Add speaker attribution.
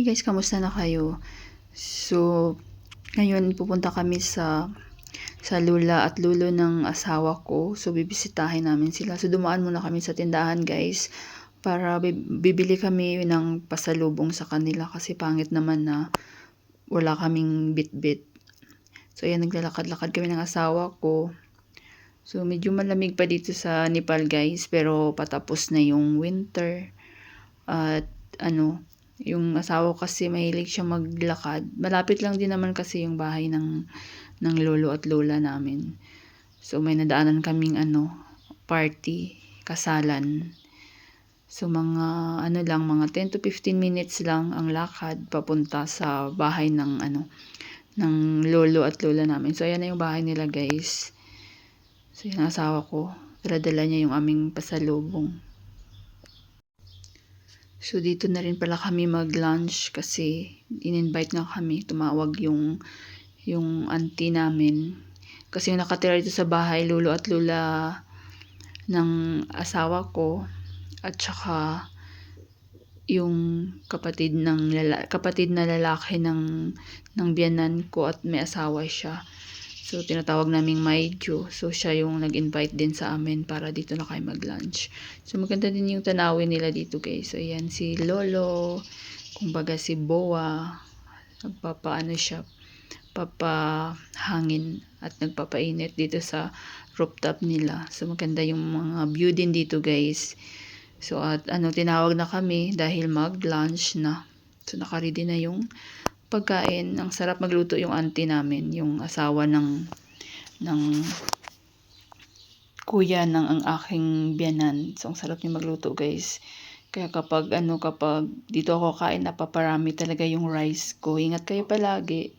Speaker 1: guys, kamusta na kayo? So, ngayon pupunta kami sa lula at lulo ng asawa ko. So, bibisitahin namin sila. So, dumaan muna kami sa tindahan guys para bibili kami ng pasalubong sa kanila kasi pangit naman na wala kaming bitbit. So, ayan, naglalakad-lakad kami ng asawa ko. So, medyo malamig pa dito sa Nepal guys, pero patapos na yung winter. At yung asawa kasi mahilig siya maglakad. Malapit lang din naman kasi yung bahay ng lolo at lola namin. So may nadaanan kaming party, kasalan. So mga mga 10 to 15 minutes lang ang lakad papunta sa bahay ng ng lolo at lola namin. So ayan na yung bahay nila guys. So yung asawa ko, dala niya yung aming pasalubong. So, dito na rin pala kami mag-lunch kasi in-invite nga kami. Tumawag yung auntie namin. Kasi yung nakatira dito sa bahay, lolo at lola ng asawa ko. At saka yung kapatid na lalaki ng biyanan ko at may asawa siya. So, tinatawag naming Maidyo. So, siya yung nag-invite din sa amin para dito na kayo mag-lunch. So, maganda din yung tanawin nila dito guys. So, ayan si Lolo. Kumbaga si Boa. Papahangin at nagpapainit dito sa rooftop nila. So, maganda yung mga view din dito guys. So, at tinawag na kami dahil mag-lunch na. So, nakaready na yung pagkain. Ang sarap magluto yung auntie namin, yung asawa ng kuya ng ang aking biyanan. So ang sarap niya magluto guys. Kaya kapag dito ako kain, napaparami talaga yung rice ko. Ingat kayo palagi.